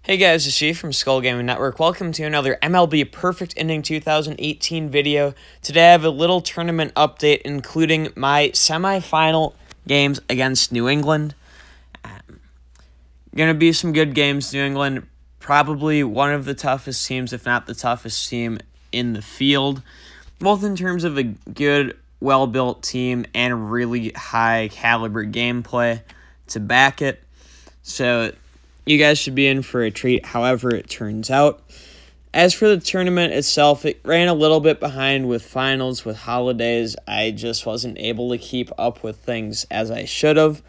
Hey guys, it's Chief from Skolgamingyt. Welcome to another MLB Perfect Inning 2018 video. Today I have a little tournament update including my semifinal games against New England. Going to be some good games. New England, probably one of the toughest teams, if not the toughest team in the field, both in terms of a good, well-built team and really high-caliber gameplay to back it. So you guys should be in for a treat however it turns out. As for the tournament itself, it ran a little bit behind with finals, with holidays. I just wasn't able to keep up with things as I should have.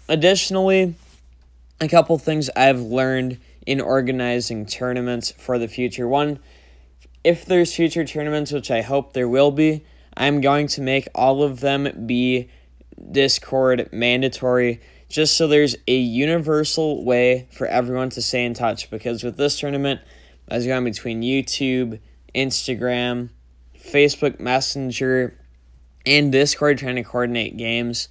Additionally, a couple things I've learned in organizing tournaments for the future. One, if there's future tournaments, which I hope there will be, I'm going to make all of them be Discord mandatory, just so there's a universal way for everyone to stay in touch. Because with this tournament, I was going between YouTube, Instagram, Facebook Messenger, and Discord trying to coordinate games.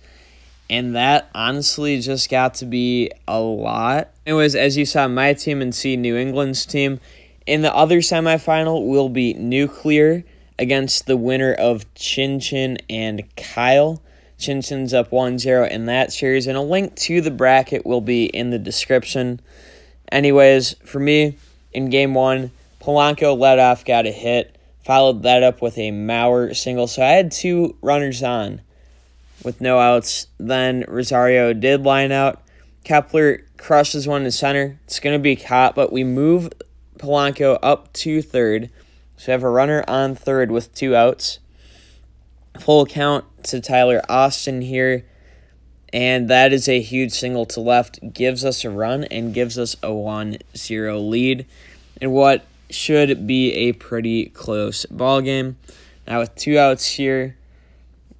And that honestly just got to be a lot. Anyways, as you saw my team and see New England's team, in the other semifinal will be Nuclear against the winner of Chin Chin and Kyle. Chin Chin's up 1-0 in that series, and a link to the bracket will be in the description. Anyways, for me, in Game 1, Polanco led off, got a hit, followed that up with a Mauer single, so I had two runners on with no outs. Then Rosario did line out. Kepler crushes one to center. It's going to be caught, but we move Polanco up to third, so we have a runner on third with two outs. Full count to Tyler Austin here, and that is a huge single to left, gives us a run and gives us a 1-0 lead in what should be a pretty close ball game. Now with two outs here,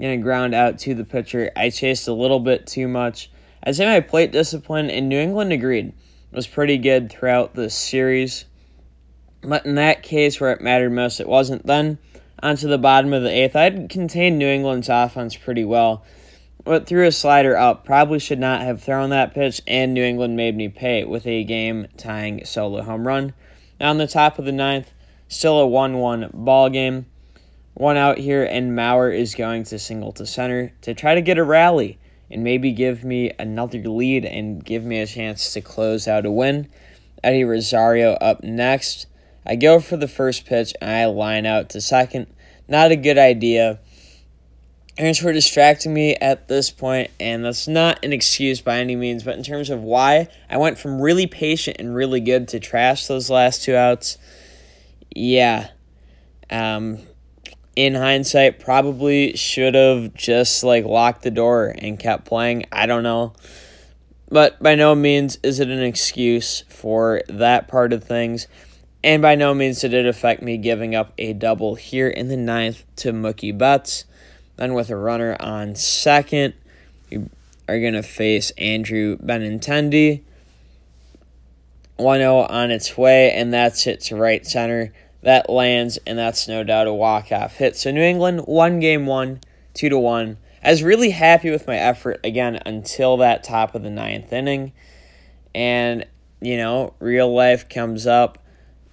going to ground out to the pitcher. I chased a little bit too much. I'd say my plate discipline, and New England agreed, was pretty good throughout the series, but in that case where it mattered most, it wasn't. Then onto the bottom of the eighth, I'd contained New England's offense pretty well, but threw a slider up. Probably should not have thrown that pitch, and New England made me pay with a game-tying solo home run. Now on the top of the ninth, still a 1-1 ball game. One out here, and Mauer is going to single to center to try to get a rally and maybe give me another lead and give me a chance to close out a win. Eddie Rosario up next. I go for the first pitch, and I line out to second. Not a good idea. Parents were distracting me at this point, and that's not an excuse by any means, but in terms of why, I went from really patient and really good to trash those last two outs. Yeah. In hindsight, probably should have just locked the door and kept playing. I don't know. But by no means is it an excuse for that part of things. And by no means did it affect me giving up a double here in the ninth to Mookie Betts. Then with a runner on second, we are going to face Andrew Benintendi. 1-0 on its way, and that's hit to right center. That lands, and that's no doubt a walk-off hit. So New England won Game 1, 2-1. I was really happy with my effort, again, until that top of the ninth inning. And, real life comes up.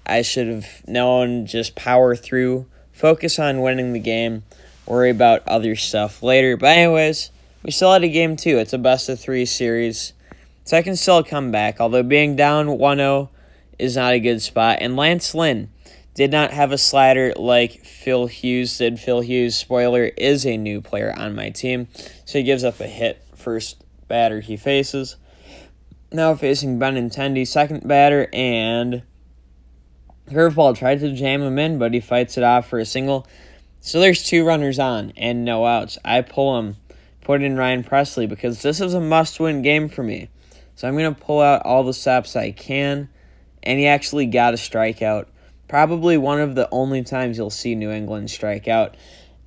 I should have known, just power through, focus on winning the game, worry about other stuff later. But anyways, we still had a Game 2. It's a best-of-3 series, so I can still come back, although being down 1-0 is not a good spot. And Lance Lynn did not have a slider like Phil Hughes did. Phil Hughes, spoiler, is a new player on my team, so he gives up a hit first batter he faces. Now facing Benintendi, second batter, and curveball tried to jam him in, but he fights it off for a single. So there's two runners on and no outs. I pull him, put in Ryan Presley, because this is a must-win game for me. So I'm going to pull out all the stops I can, and he actually got a strikeout. Probably one of the only times you'll see New England strike out.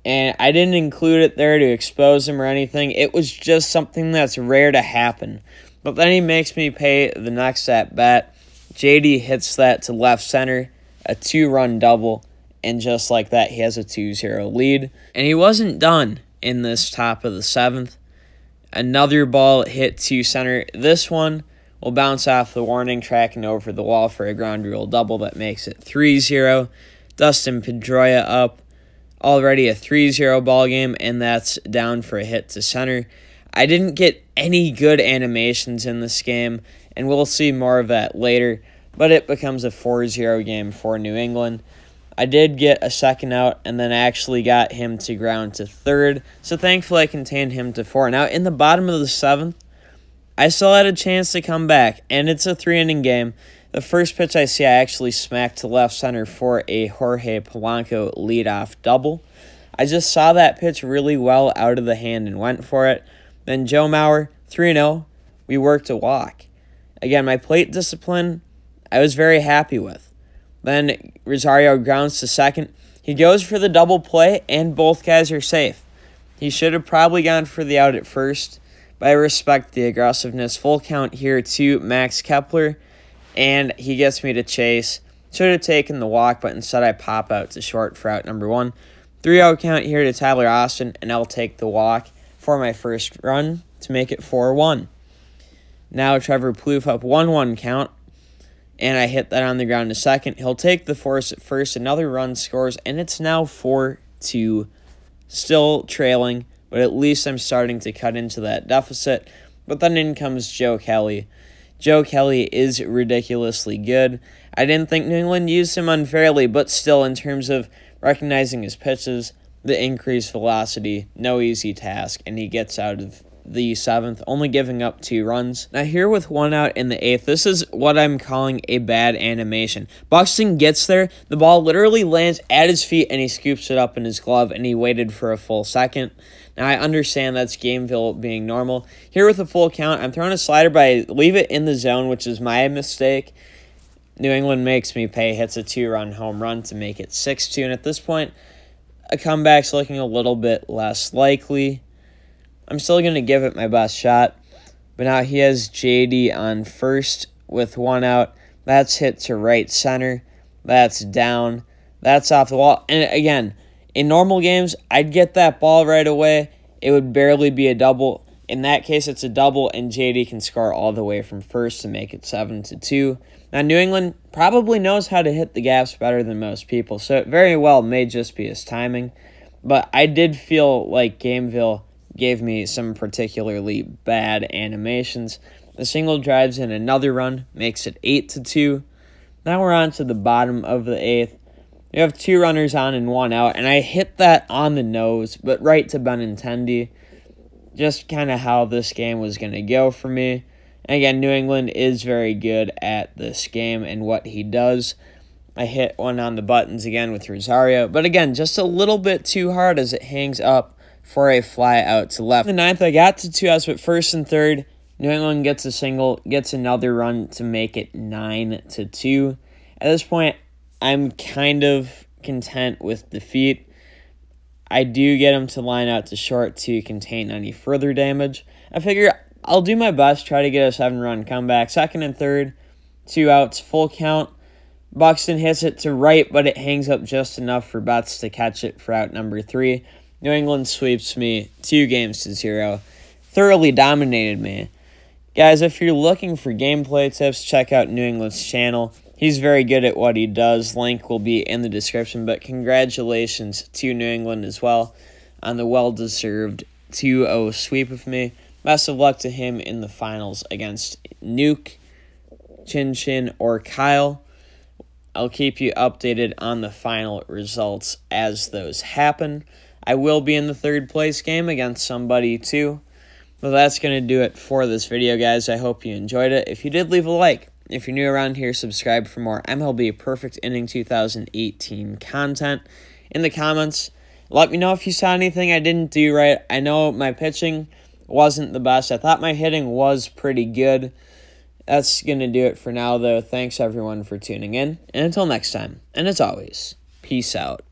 And I didn't include it there to expose him or anything. It was just something that's rare to happen. But then he makes me pay the next at-bat. JD hits that to left center, a 2-run double, and just like that, he has a 2-0 lead. And he wasn't done in this top of the seventh. Another ball hit to center. This one will bounce off the warning track and over the wall for a ground rule double that makes it 3-0. Dustin Pedroia up. Already a 3-0 ball game, and that's down for a hit to center. I didn't get any good animations in this game, and we'll see more of that later, but it becomes a 4-0 game for New England. I did get a second out, and then actually got him to ground to third, so thankfully I contained him to 4. Now, in the bottom of the 7th, I still had a chance to come back, and it's a 3-inning game. The first pitch I see, I actually smacked to left center for a Jorge Polanco leadoff double. I just saw that pitch really well out of the hand and went for it. Then Joe Mauer, 3-0, we worked a walk. Again, my plate discipline, I was very happy with. Then Rosario grounds to second. He goes for the double play, and both guys are safe. He should have probably gone for the out at first, but I respect the aggressiveness. Full count here to Max Kepler, and he gets me to chase. Should have taken the walk, but instead I pop out to short for out number 1. 3-0 count here to Tyler Austin, and I'll take the walk for my first run to make it 4-1. Now Trevor Plouffe up 1-1 count, and I hit that on the ground to second. He'll take the force at first. Another run scores, and it's now 4-2. Still trailing, but at least I'm starting to cut into that deficit. But then in comes Joe Kelly. Joe Kelly is ridiculously good. I didn't think New England used him unfairly, but still, in terms of recognizing his pitches, the increased velocity, no easy task, and he gets out of the 7th, only giving up 2 runs. Now here with 1 out in the 8th, this is what I'm calling a bad animation. Buxton gets there, the ball literally lands at his feet, and he scoops it up in his glove, and he waited for a full second. Now, I understand that's Gameville being normal. Here with a full count, I'm throwing a slider, but I leave it in the zone, which is my mistake. New England makes me pay, hits a 2-run home run to make it 6-2. And at this point, a comeback's looking a little bit less likely. I'm still going to give it my best shot. But now he has JD on first with 1 out. That's hit to right center. That's down. That's off the wall. And again, in normal games, I'd get that ball right away. It would barely be a double. In that case, it's a double, and JD can score all the way from first to make it 7-2. Now, New England probably knows how to hit the gaps better than most people, so it very well may just be his timing. But I did feel like Gameville gave me some particularly bad animations. The single drives in another run, makes it 8-2. Now we're on to the bottom of the 8th. We have 2 runners on and 1 out, and I hit that on the nose, but right to Benintendi. Just kind of how this game was going to go for me. And again, New England is very good at this game and what he does. I hit one on the buttons again with Rosario, but again, just a little bit too hard as it hangs up for a fly out to left. In the 9th, I got to 2 outs, but first and third, New England gets a single, gets another run to make it 9-2. At this point, I'm kind of content with defeat. I do get him to line out to short to contain any further damage. I figure I'll do my best, try to get a 7-run comeback. Second and third, 2 outs, full count. Buxton hits it to right, but it hangs up just enough for Betts to catch it for out number 3. New England sweeps me 2-0. Thoroughly dominated me. Guys, if you're looking for gameplay tips, check out New England's channel. He's very good at what he does. Link will be in the description, but congratulations to New England as well on the well-deserved 2-0 sweep of me. Best of luck to him in the finals against Nuke, Chin Chin, or Kyle. I'll keep you updated on the final results as those happen. I will be in the 3rd place game against somebody too. Well, that's going to do it for this video, guys. I hope you enjoyed it. If you did, leave a like. If you're new around here, subscribe for more MLB Perfect Inning 2018 content. In the comments, let me know if you saw anything I didn't do right. I know my pitching wasn't the best. I thought my hitting was pretty good. That's going to do it for now, though. Thanks, everyone, for tuning in. And until next time, and as always, peace out.